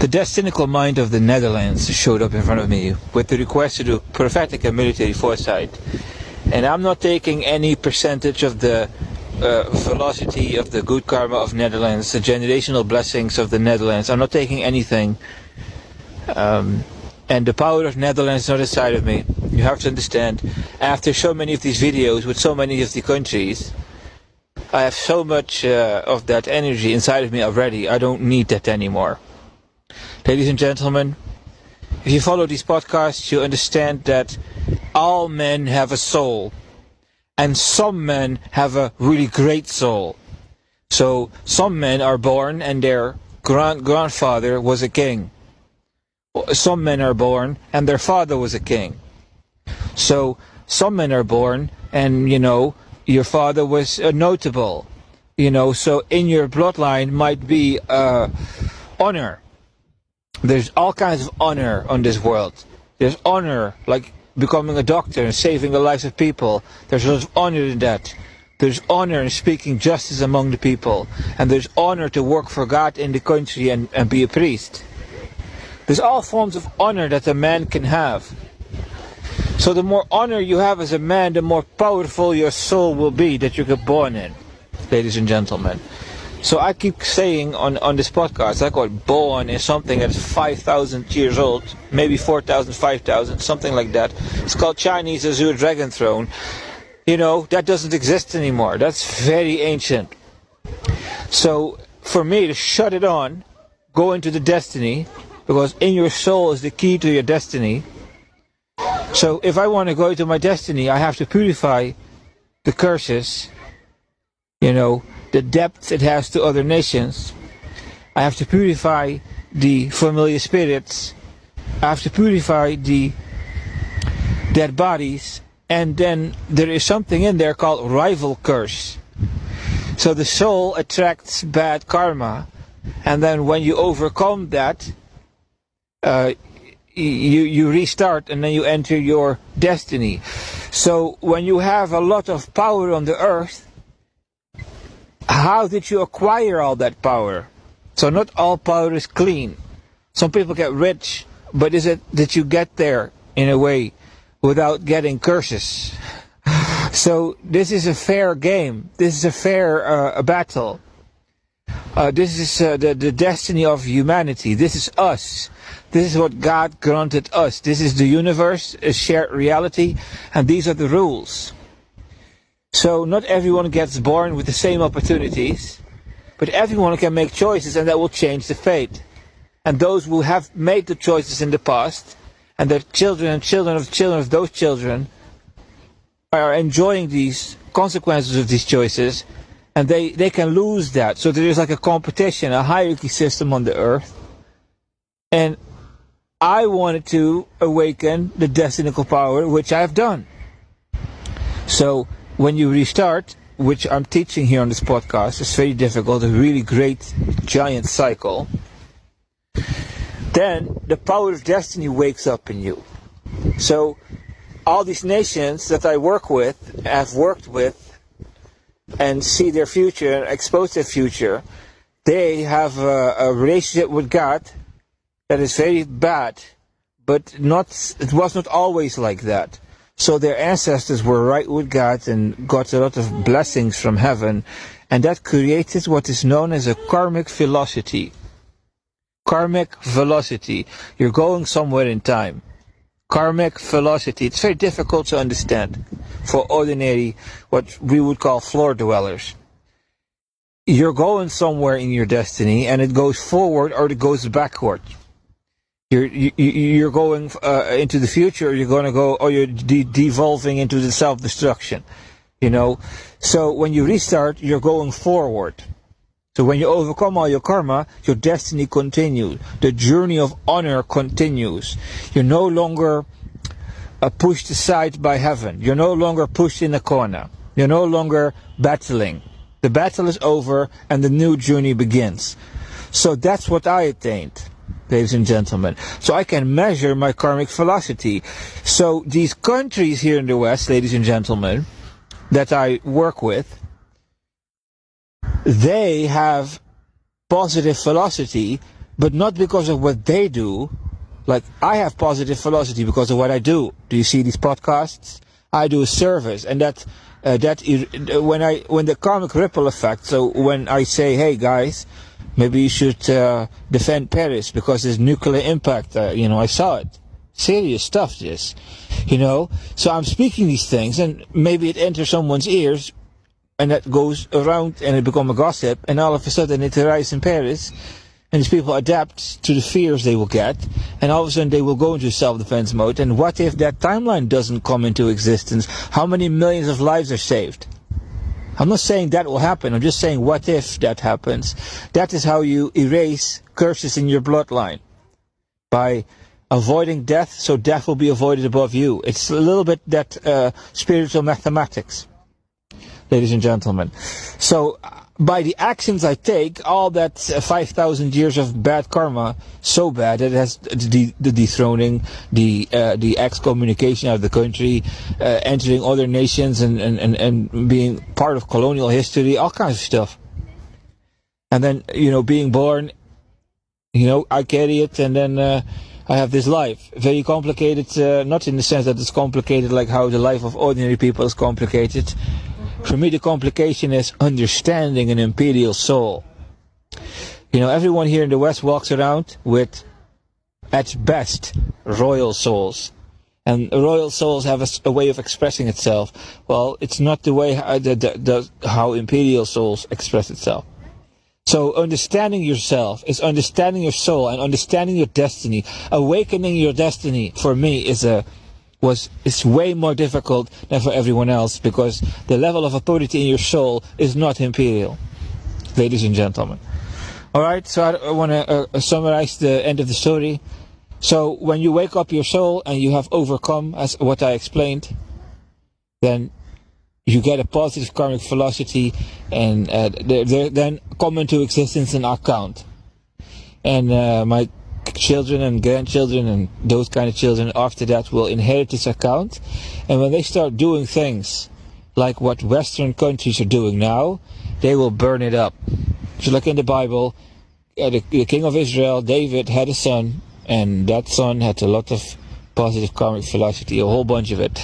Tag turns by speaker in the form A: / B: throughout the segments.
A: The destinical mind of the Netherlands showed up in front of me with the request to do prophetic and military foresight. And I'm not taking any percentage of the velocity of the good karma of Netherlands, the generational blessings of the Netherlands. I'm not taking anything. And the power of Netherlands is not inside of me. You have to understand, after so many of these videos with so many of the countries, I have so much of that energy inside of me already. I don't need that anymore. Ladies and gentlemen, if you follow these podcasts, you understand that all men have a soul. And some men have a really great soul. So some men are born and their grandfather was a king. Some men are born and their father was a king. So some men are born and, your father was a notable. So in your bloodline might be honor. There's all kinds of honor on this world. There's honor, like becoming a doctor and saving the lives of people. There's a lot of honor in that. There's honor in speaking justice among the people. And there's honor to work for God in the country and be a priest. There's all forms of honor that a man can have. So the more honor you have as a man, the more powerful your soul will be that you get born in, ladies and gentlemen. So I keep saying on this podcast, I call it born is something that is 5,000 years old, maybe 4,000, 5,000, something like that. It's called Chinese Azure Dragon Throne. That doesn't exist anymore. That's very ancient. So for me to shut it on, go into the destiny, because in your soul is the key to your destiny. So if I want to go into my destiny, I have to purify the curses, the depth it has to other nations. I have to purify the familiar spirits. I have to purify the dead bodies. And then there is something in there called rival curse. So the soul attracts bad karma. And then when you overcome that, you restart and then you enter your destiny. So when you have a lot of power on the earth, how did you acquire all that power? So not all power is clean. Some people get rich, but is it that you get there in a way without getting curses? So this is a fair game. This is a fair battle. This is the destiny of humanity. This is us. This is what God granted us. This is the universe, a shared reality, and these are the rules. So not everyone gets born with the same opportunities, but everyone can make choices, and that will change the fate. And those who have made the choices in the past, and their children and children of children of those children, are enjoying these consequences of these choices, and they can lose that. So there is like a competition, a hierarchy system on the earth. And I wanted to awaken the destinical power, which I have done. So when you restart, which I'm teaching here on this podcast, it's very difficult, a really great giant cycle. Then the power of destiny wakes up in you. So all these nations that I work with, have worked with, and see their future and expose their future, they have a relationship with God that is very bad, but it was not always like that. So their ancestors were right with God and got a lot of blessings from heaven, and that created what is known as a karmic velocity. Karmic velocity. You're going somewhere in time. Karmic velocity. It's very difficult to understand for ordinary, what we would call floor dwellers. You're going somewhere in your destiny, and it goes forward or it goes backward. You're going into the future, you're going to go, or you're devolving into the self-destruction. So when you restart, you're going forward. So when you overcome all your karma, your destiny continues. The journey of honor continues. You're no longer pushed aside by heaven. You're no longer pushed in a corner. You're no longer battling. The battle is over and the new journey begins. So that's what I attained, ladies and gentlemen. So I can measure my karmic velocity. So these countries here in the West, ladies and gentlemen, that I work with, they have positive velocity but not because of what they do. Like, I have positive velocity because of what I do. Do you see these podcasts? I do a service, and when the karmic ripple effect. So when I say, hey guys, maybe you should defend Paris because there's nuclear impact. I saw it. Serious stuff, this. So I'm speaking these things, and maybe it enters someone's ears, and that goes around, and it becomes a gossip, and all of a sudden it arrives in Paris. And these people adapt to the fears they will get, and all of a sudden they will go into self-defense mode. And what if that timeline doesn't come into existence? How many millions of lives are saved? I'm not saying that will happen. I'm just saying, what if that happens? That is how you erase curses in your bloodline. By avoiding death, so death will be avoided above you. It's a little bit that spiritual mathematics, ladies and gentlemen. So, by the actions I take, all that 5,000 years of bad karma, so bad that it has the dethroning, the excommunication out of the country, entering other nations and being part of colonial history, all kinds of stuff. And then, being born, I carry it, and then I have this life. Very complicated, not in the sense that it's complicated like how the life of ordinary people is complicated. For me, the complication is understanding an imperial soul. Everyone here in the West walks around with, at best, royal souls. And royal souls have a way of expressing itself. Well, it's not the way how imperial souls express itself. So understanding yourself is understanding your soul and understanding your destiny. Awakening your destiny, for me, is way more difficult than for everyone else, because the level of authority in your soul is not imperial, ladies and gentlemen. Alright, so I want to summarize the end of the story. So when you wake up your soul and you have overcome, as what I explained, then you get a positive karmic velocity, and then come into existence an account. And my children and grandchildren and those kind of children after that will inherit this account, and when they start doing things like what Western countries are doing now, they will burn it up. So like in the Bible, the king of Israel, David, had a son, and that son had a lot of positive karmic velocity, a whole bunch of it.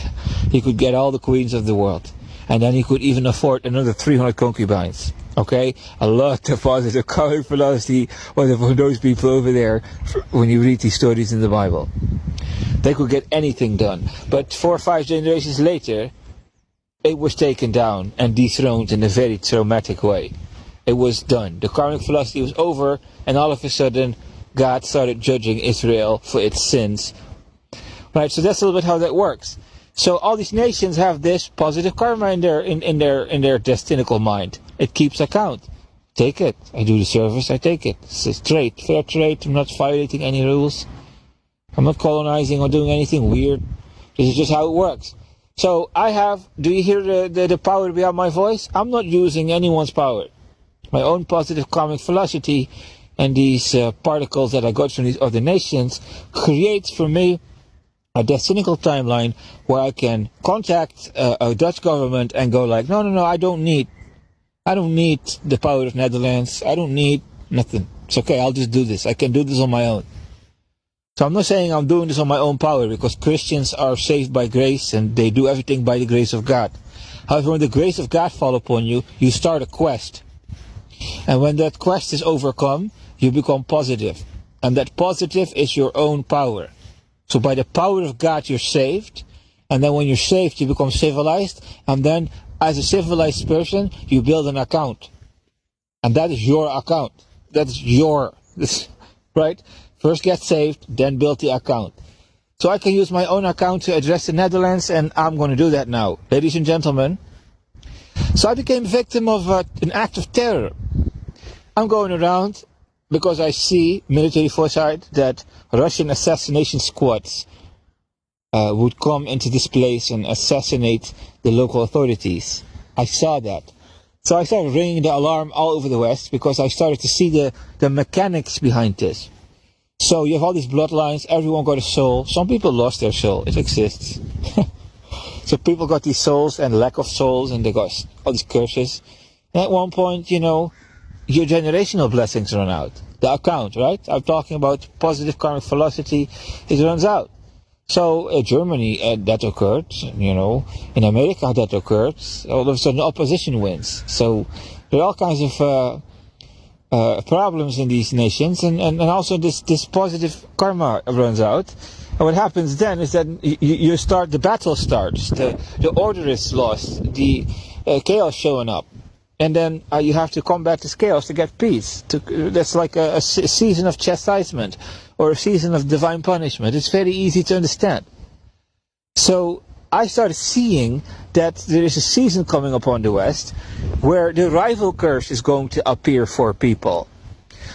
A: He could get all the queens of the world, and then he could even afford another 300 concubines. Okay, a lot of positive karmic velocity was for those people over there. When you read these stories in the Bible, they could get anything done. But 4 or 5 generations later, it was taken down and dethroned in a very traumatic way. It was done. The karmic velocity was over, and all of a sudden, God started judging Israel for its sins. Right. So that's a little bit how that works. So all these nations have this positive karma in their destinical mind. It keeps account. Take it. I do the service, I take it. It's trade, fair trade. I'm not violating any rules. I'm not colonizing or doing anything weird. This is just how it works. So do you hear the power behind my voice? I'm not using anyone's power. My own positive karmic velocity and these particles that I got from these other nations creates for me a destinical timeline where I can contact a Dutch government and go like, no, I don't need the power of Netherlands. I don't need nothing. It's okay, I'll just do this. I can do this on my own. So I'm not saying I'm doing this on my own power, because Christians are saved by grace and they do everything by the grace of God. However, when the grace of God falls upon you, you start a quest. And when that quest is overcome, you become positive. And that positive is your own power. So by the power of God, you're saved. And then when you're saved, you become civilized. And then as a civilized person, you build an account. And that is your account. That's right? First get saved, then build the account. So I can use my own account to address the Netherlands, and I'm going to do that now. Ladies and gentlemen. So I became a victim of an act of terror. I'm going around because I see military foresight that Russian assassination squads would come into this place and assassinate the local authorities. I saw that. So I started ringing the alarm all over the West, because I started to see the mechanics behind this. So you have all these bloodlines, everyone got a soul. Some people lost their soul, it exists. So people got these souls and lack of souls, and they got all these curses. And at one point, your generational blessings run out. the account, right? I'm talking about positive karmic velocity. It runs out. So Germany, that occurred, in America that occurred. All of a sudden opposition wins. So there are all kinds of problems in these nations, and also this positive karma runs out. And what happens then is that the battle starts, the order is lost, the chaos showing up. And then you have to combat this chaos to get peace. That's like a season of chastisement or a season of divine punishment. It's very easy to understand. So I started seeing that there is a season coming upon the West where the rival curse is going to appear for people.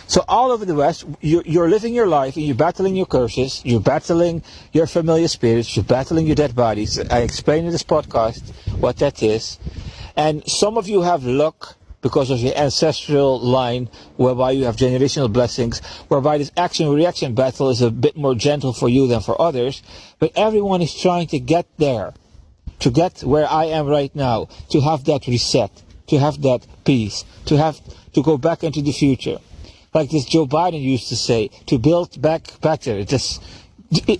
A: So all over the West, you're living your life and you're battling your curses, you're battling your familiar spirits, you're battling your dead bodies. I explained in this podcast what that is. And some of you have luck because of your ancestral line, whereby you have generational blessings, whereby this action-reaction battle is a bit more gentle for you than for others. But everyone is trying to get there, to get where I am right now, to have that reset, to have that peace, to go back into the future. Like this Joe Biden used to say, to build back better.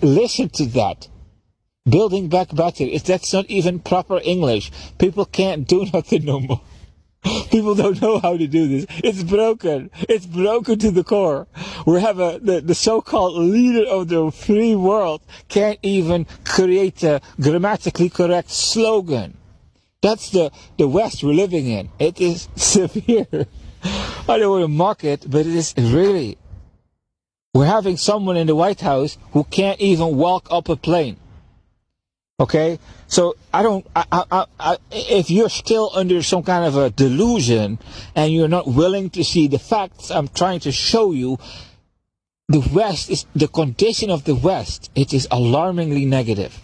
A: Listen to that. Building back better. That's not even proper English. People can't do nothing no more. People don't know how to do this. It's broken. It's broken to the core. We have the so-called leader of the free world can't even create a grammatically correct slogan. That's the West we're living in. It is severe. I don't want to mock it, but it is really. We're having someone in the White House who can't even walk up a plane. Okay, so if you're still under some kind of a delusion and you're not willing to see the facts I'm trying to show you, the condition of the West, it is alarmingly negative.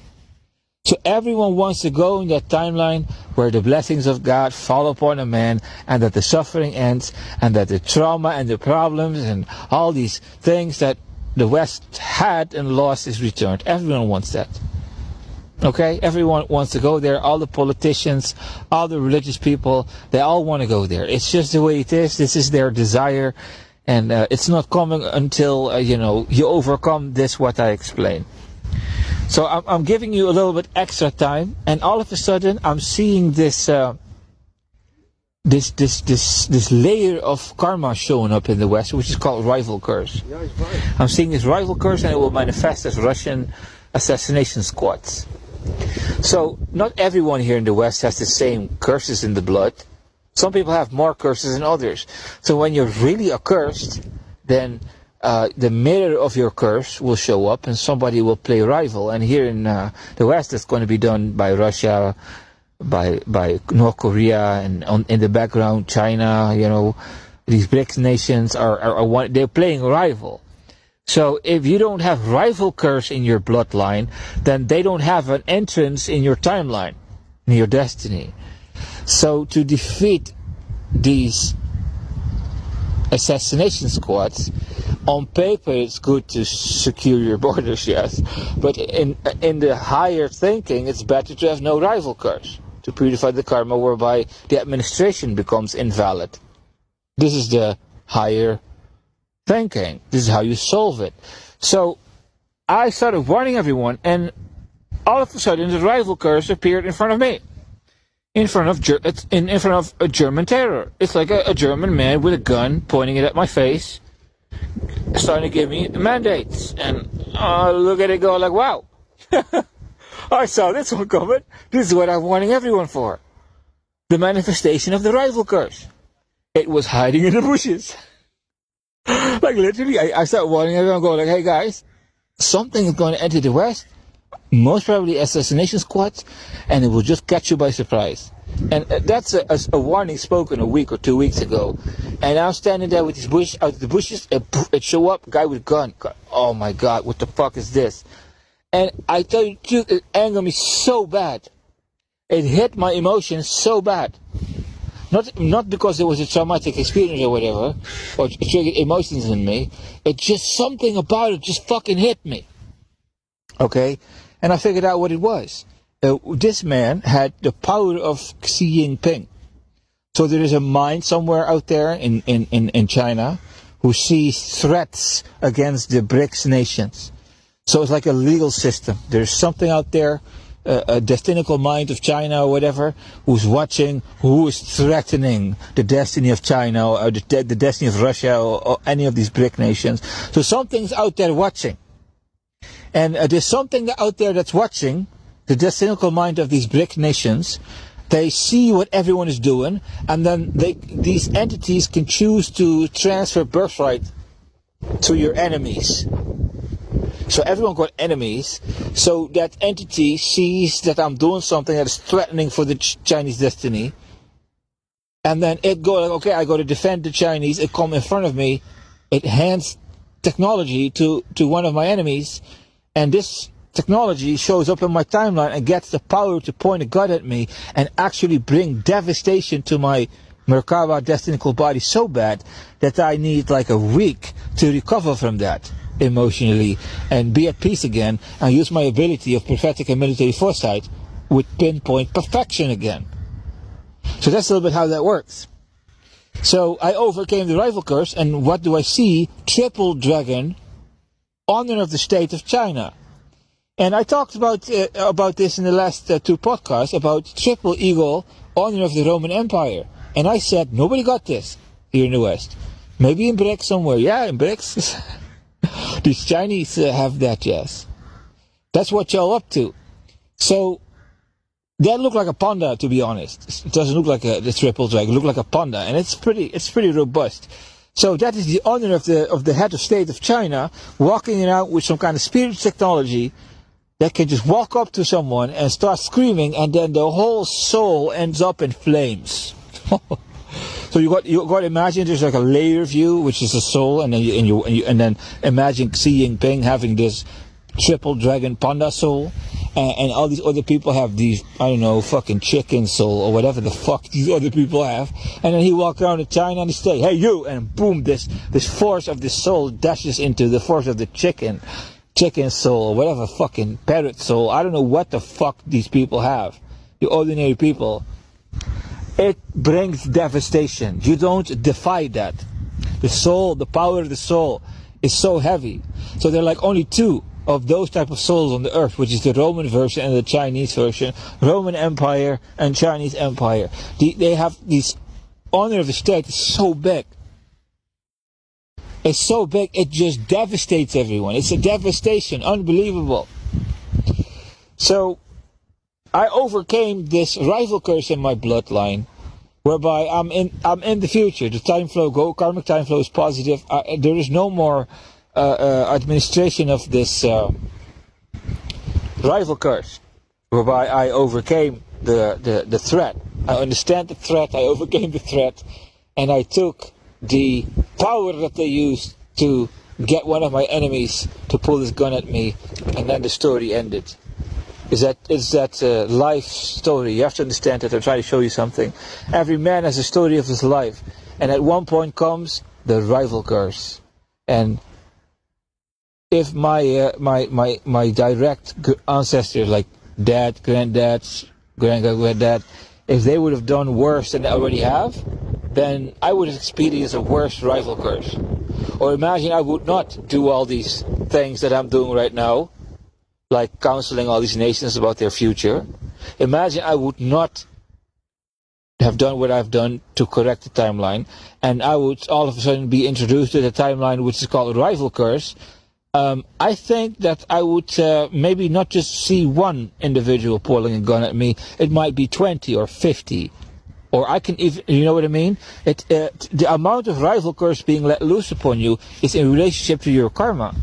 A: So everyone wants to go in that timeline where the blessings of God fall upon a man and that the suffering ends and that the trauma and the problems and all these things that the West had and lost is returned. Everyone wants that. Okay, everyone wants to go there. All the politicians, all the religious people, they all want to go there. It's just the way it is. This is their desire, and it's not coming until you overcome this. What I explained. So I'm giving you a little bit extra time, and all of a sudden I'm seeing this layer of karma showing up in the West, which is called rival curse. I'm seeing this rival curse, and it will manifest as Russian assassination squads. So not everyone here in the West has the same curses in the blood. Some people have more curses than others. So when you're really accursed, then the mirror of your curse will show up and somebody will play rival. And here in the West, it's going to be done by Russia, by North Korea, and in the background, China. These BRICS nations they're playing rival. So if you don't have rival curse in your bloodline, then they don't have an entrance in your timeline, in your destiny. So to defeat these assassination squads, on paper it's good to secure your borders, yes. But in the higher thinking, it's better to have no rival curse, to purify the karma whereby the administration becomes invalid. This is the higher thinking. This is how you solve it. So I started warning everyone, and all of a sudden the rival curse appeared in front of me, in front of a German terror. It's like a German man with a gun pointing it at my face, starting to give me mandates, and I look at it, go like, wow, I saw this one coming. This is what I'm warning everyone for: the manifestation of the rival curse. It was hiding in the bushes. Like literally, I started warning everyone, going like, hey guys, something is going to enter the West, most probably assassination squads, and it will just catch you by surprise. And that's a warning spoken a week or 2 weeks ago. And I'm standing there with this bush, out of the bushes, and it show up, guy with gun. Oh my God, what the fuck is this? And I tell you, it angered me so bad. It hit my emotions so bad. Not because it was a traumatic experience or whatever, or it triggered emotions in me. It just, something about it just fucking hit me. Okay? And I figured out what it was. This man had the power of Xi Jinping. So there is a mind somewhere out there in China who sees threats against the BRICS nations. So it's like a legal system. There's something out there, a destinical mind of China or whatever, who's watching who is threatening the destiny of China or the destiny of Russia or any of these BRIC nations. So something's out there watching. And there's something out there that's watching the destinical mind of these BRIC nations. They see what everyone is doing, and then these entities can choose to transfer birthright to your enemies. So everyone got enemies, so that entity sees that I'm doing something that is threatening for the Chinese destiny, and then it go like, okay, I got to defend the Chinese. It come in front of me, it hands technology to one of my enemies, and this technology shows up in my timeline and gets the power to point a gun at me and actually bring devastation to my Merkaba destinical body so bad that I need like a week to recover from that emotionally and be at peace again and use my ability of prophetic and military foresight with pinpoint perfection again. So that's a little bit how that works. So I overcame the rival curse, and what do I see? Triple dragon, honor of the state of China. And I talked about this in the last two podcasts, about triple eagle, honor of the Roman Empire. And I said, nobody got this here in the West. Maybe in BRICS somewhere. Yeah, in BRICS. These Chinese have that, yes. That's what y'all up to. So, that looked like a panda, to be honest. It doesn't look like the triple dragon. It looked like a panda. And it's pretty robust. So that is the honor of the head of state of China, walking around with some kind of spirit technology that can just walk up to someone and start screaming, and then the whole soul ends up in flames. So you got to imagine there's like a layer view, which is the soul, and then imagine Xi Jinping having this triple dragon panda soul, and all these other people have these, I don't know, fucking chicken soul or whatever the fuck these other people have, and then he walks around in China and he say, hey you, and boom, this force of the soul dashes into the force of the chicken soul or whatever, fucking parrot soul. I don't know what the fuck these people have, the ordinary people. It brings devastation. You don't defy that. The soul, the power of the soul is so heavy. So there are like only two of those type of souls on the earth, which is the Roman version and the Chinese version. Roman Empire and Chinese Empire. They have this honor of the state is so big. It's so big, it just devastates everyone. It's a devastation, unbelievable. So, I overcame this rival curse in my bloodline, whereby I'm in the future. The time flow, karmic time flow is positive. There is no more administration of this rival curse, whereby I overcame the threat. I understand the threat, I overcame the threat, and I took the power that they used to get one of my enemies to pull his gun at me, and then the story ended. Is that life story? You have to understand that I'm trying to show you something. Every man has a story of his life, and at one point comes the rival curse. And if my direct ancestors, like dad, granddads, granddad, if they would have done worse than they already have, then I would have experienced a worse rival curse. Or imagine I would not do all these things that I'm doing right now, like counseling all these nations about their future. Imagine I would not have done what I've done to correct the timeline, and I would all of a sudden be introduced to the timeline which is called a rival curse. I think that I would maybe not just see one individual pulling a gun at me, it might be 20 or 50. Or I can even, you know what I mean? The amount of rival curse being let loose upon you is in relationship to your karma.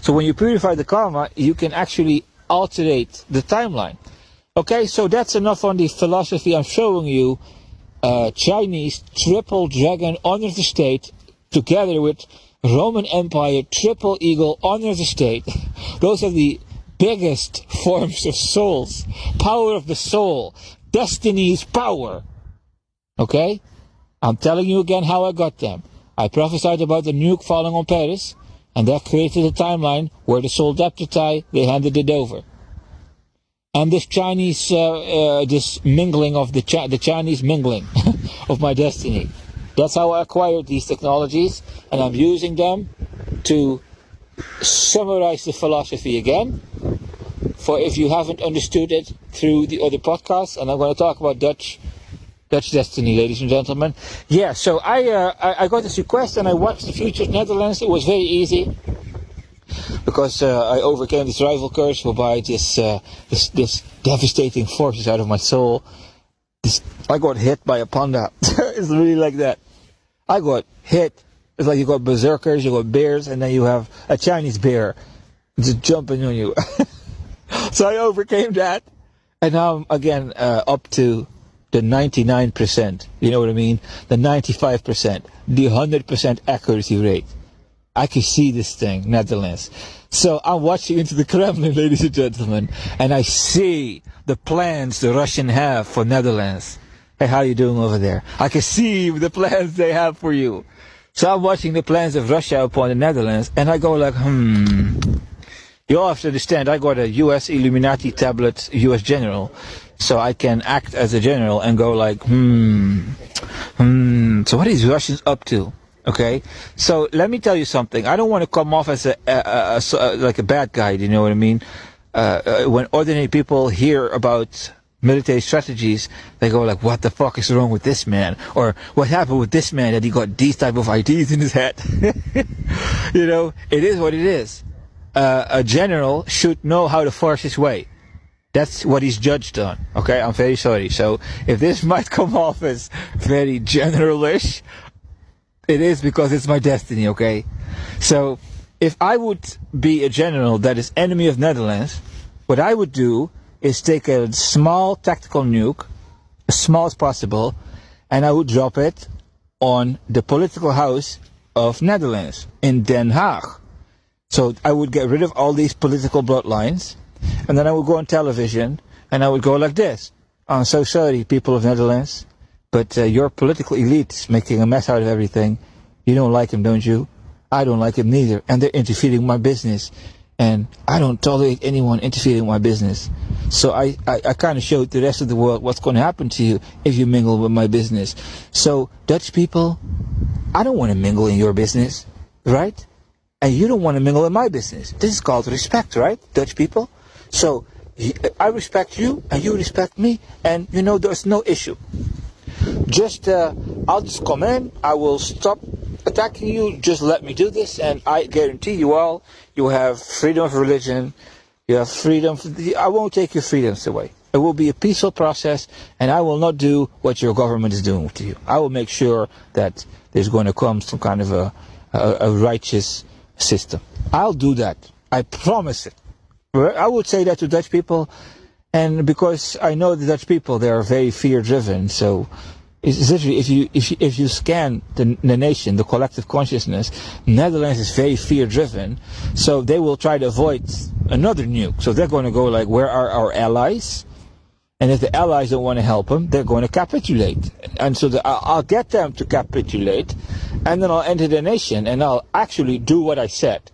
A: So when you purify the karma, you can actually alterate the timeline. Okay, so that's enough on the philosophy. I'm showing you Chinese triple dragon honor the state together with Roman Empire triple eagle honor the state. Those are the biggest forms of souls. Power of the soul. Destiny's power. Okay? I'm telling you again how I got them. I prophesied about the nuke falling on Paris, and that created a timeline where the soul Deptati, they handed it over. And this Chinese, this mingling of the Chinese mingling of my destiny. That's how I acquired these technologies, and I'm using them to summarize the philosophy again, for if you haven't understood it through the other podcasts. And I'm going to talk about Dutch Destiny, ladies and gentlemen. Yeah, so I got this request and I watched the Future of Netherlands. It was very easy because I overcame this rival curse whereby this devastating forces out of my soul. I got hit by a panda. It's really like that. I got hit. It's like you got berserkers, you got bears, and then you have a Chinese bear just jumping on you. So I overcame that, and now I'm again up to the 99%, you know what I mean? The 95%, the 100% accuracy rate. I can see this thing, Netherlands. So I'm watching into the Kremlin, ladies and gentlemen, and I see the plans the Russians have for Netherlands. Hey, how you doing over there? I can see the plans they have for you. So I'm watching the plans of Russia upon the Netherlands, and I go like, You all have to understand, I got a US Illuminati tablet, US general, so I can act as a general and go like, so what are these Russians up to? Okay, so let me tell you something. I don't want to come off as like a bad guy, you know what I mean? When ordinary people hear about military strategies, they go like, what the fuck is wrong with this man? Or what happened with this man that he got these type of ideas in his head? You know, it is what it is. A general should know how to force his way. That's what he's judged on. Okay, I'm very sorry. So if this might come off as very generalish, it is because it's my destiny, okay? So if I would be a general that is enemy of Netherlands, what I would do is take a small tactical nuke, as small as possible, and I would drop it on the political house of Netherlands in Den Haag. So I would get rid of all these political bloodlines, and then I would go on television, and I would go like this. I'm so sorry, people of Netherlands, but your political elite is making a mess out of everything. You don't like him, don't you? I don't like him neither, and they're interfering in my business. And I don't tolerate anyone interfering in my business. So I kind of showed the rest of the world what's going to happen to you if you mingle with my business. So, Dutch people, I don't want to mingle in your business, right? And you don't want to mingle in my business. This is called respect, right, Dutch people? So, I respect you, and you respect me, and, you know, there's no issue. Just, I'll just come in, I will stop attacking you, just let me do this, and I guarantee you all, you have freedom of religion, you have freedom, I won't take your freedoms away. It will be a peaceful process, and I will not do what your government is doing to you. I will make sure that there's going to come some kind of a righteous system. I'll do that. I promise it. I would say that to Dutch people, and because I know the Dutch people, they are very fear-driven, so essentially, if you scan the nation, the collective consciousness, Netherlands is very fear-driven, so they will try to avoid another nuke. So they're going to go like, where are our allies? And if the allies don't want to help them, they're going to capitulate. And so I'll get them to capitulate, and then I'll enter the nation, and I'll actually do what I said.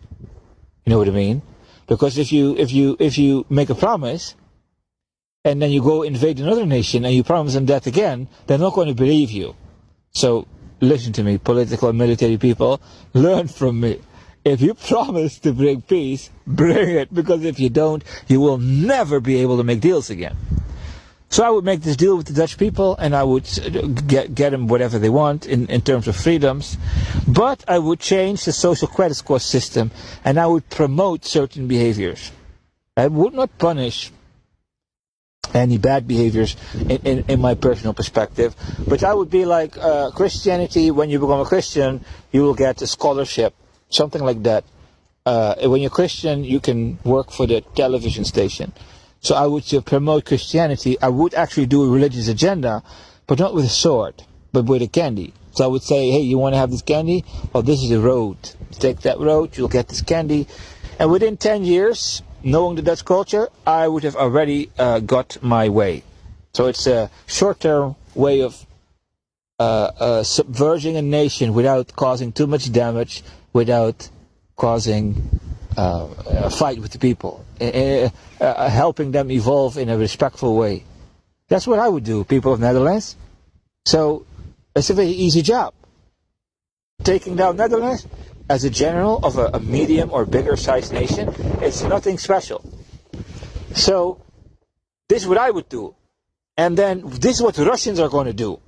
A: You know what I mean? Because if you make a promise, and then you go invade another nation and you promise them that again, they're not going to believe you. So, listen to me, political and military people, learn from me. If you promise to bring peace, bring it, because if you don't, you will never be able to make deals again. So I would make this deal with the Dutch people, and I would get them whatever they want in terms of freedoms, but I would change the social credit score system, and I would promote certain behaviors. I would not punish any bad behaviors in my personal perspective, but I would be like Christianity. When you become a Christian, you will get a scholarship, something like that. When you're Christian, you can work for the television station. So I would promote Christianity. I would actually do a religious agenda, but not with a sword, but with a candy. So I would say, hey, you want to have this candy? Well, this is the road. Take that road, you'll get this candy. And within 10 years, knowing the Dutch culture, I would have already got my way. So it's a short-term way of subverting a nation without causing too much damage, without causing a fight with the people, helping them evolve in a respectful way. That's what I would do, people of Netherlands. So it's a very easy job. taking down Netherlands as a general of a medium or bigger sized nation, it's nothing special. So this is what I would do. And then this is what the Russians are going to do.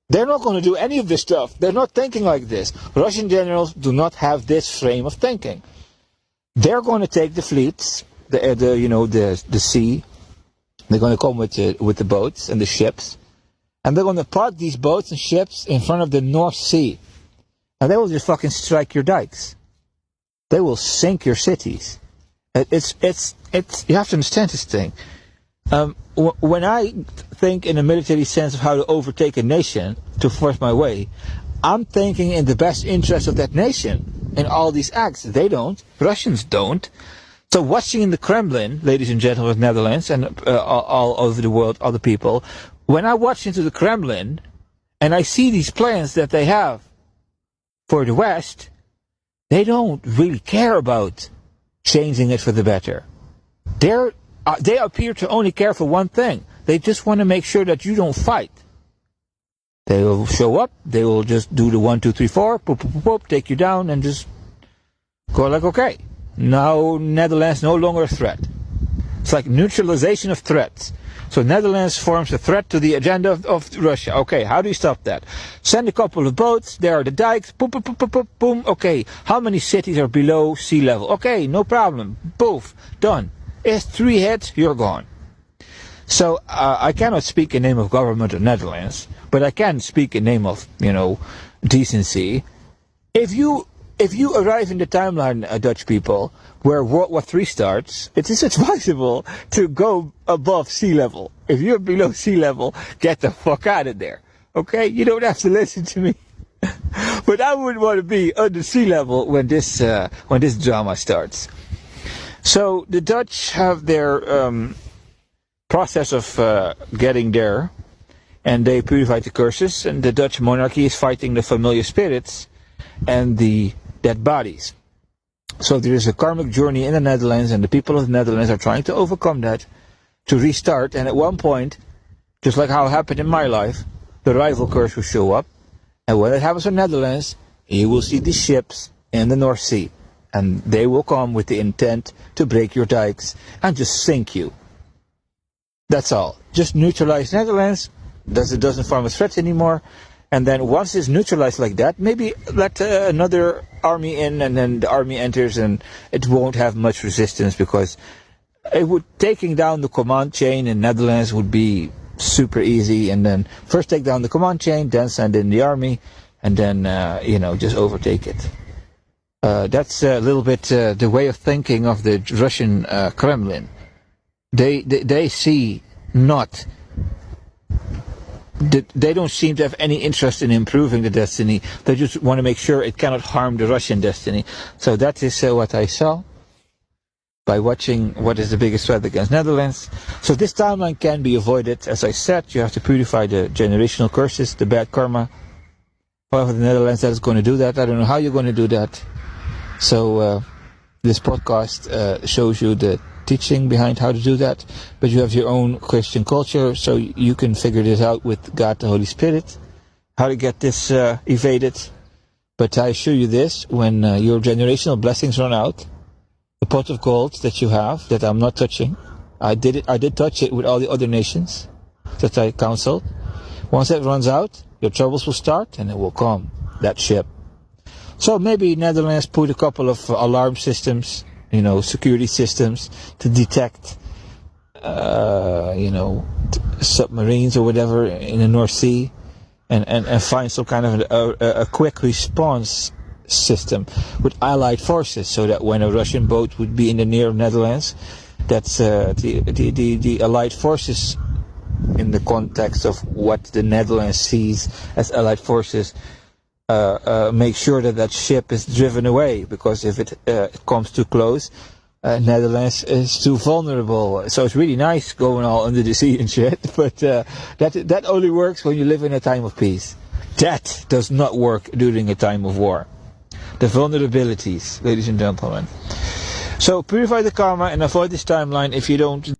A: They're not going to do any of this stuff. They're not thinking like this. Russian generals do not have this frame of thinking. They're going to take the fleets, the sea. They're going to come with the boats and the ships, and they're going to park these boats and ships in front of the North Sea, and they will just fucking strike your dikes. They will sink your cities. It's you have to understand this thing. When I think in a military sense of how to overtake a nation to force my way, I'm thinking in the best interest of that nation in all these acts. They don't. Russians don't. So watching in the Kremlin, ladies and gentlemen of Netherlands and all over the world, other people, when I watch into the Kremlin and I see these plans that they have for the West, they don't really care about changing it for the better. They appear to only care for one thing. They just want to make sure that you don't fight. They will show up, they will just do the 1, 2, 3, 4, poop, poop, poop, poop, take you down and just go like, okay. Now Netherlands no longer a threat. It's like neutralization of threats. So Netherlands forms a threat to the agenda of Russia. Okay, how do you stop that? Send a couple of boats, there are the dikes, boom, boom, boom, boom, boom, boom. Okay, how many cities are below sea level? Okay, no problem. Poof, done. It's 3 hits, you're gone. So I cannot speak in name of government of Netherlands, but I can speak in name of, decency. If you arrive in the timeline, Dutch people, where World War III starts, it is advisable to go above sea level. If you're below sea level, get the fuck out of there. Okay? You don't have to listen to me. But I wouldn't want to be under sea level when this drama starts. So the Dutch have their process of getting there, and they purify the curses, and the Dutch monarchy is fighting the familiar spirits and the dead bodies. So there is a karmic journey in the Netherlands, and the people of the Netherlands are trying to overcome that, to restart, and at one point, just like how it happened in my life, the rival curse will show up, and when it happens in the Netherlands, you will see these ships in the North Sea, and they will come with the intent to break your dikes and just sink you. That's all. Just neutralize Netherlands, it doesn't form a threat anymore. And then once it's neutralized like that, maybe let another army in, and then the army enters, and it won't have much resistance, because taking down the command chain in Netherlands would be super easy. And then first take down the command chain, then send in the army, and then just overtake it. That's a little bit the way of thinking of the Russian Kremlin. They see not. They don't seem to have any interest in improving the destiny. They just want to make sure it cannot harm the Russian destiny. So that is what I saw by watching what is the biggest threat against Netherlands. So this timeline can be avoided. As I said, you have to purify the generational curses, the bad karma. However, the Netherlands that is going to do that. I don't know how you're going to do that. So this podcast shows you the teaching behind how to do that, but you have your own Christian culture, so you can figure this out with God the Holy Spirit, how to get this evaded. But I assure you this, when your generational blessings run out, the pot of gold that you have, that I'm not touching, I did touch it with all the other nations that I counseled. Once that runs out, your troubles will start, and it will come, that ship. So maybe Netherlands put a couple of alarm systems, security systems to detect, submarines or whatever in the North Sea, and find some kind of a quick response system with allied forces, so that when a Russian boat would be in the near Netherlands, that's the allied forces, in the context of what the Netherlands sees as allied forces, make sure that ship is driven away, because if it comes too close, Netherlands is too vulnerable. So it's really nice going all under the sea and shit, but that only works when you live in a time of peace. That does not work during a time of war. The vulnerabilities, ladies and gentlemen. So purify the karma and avoid this timeline if you don't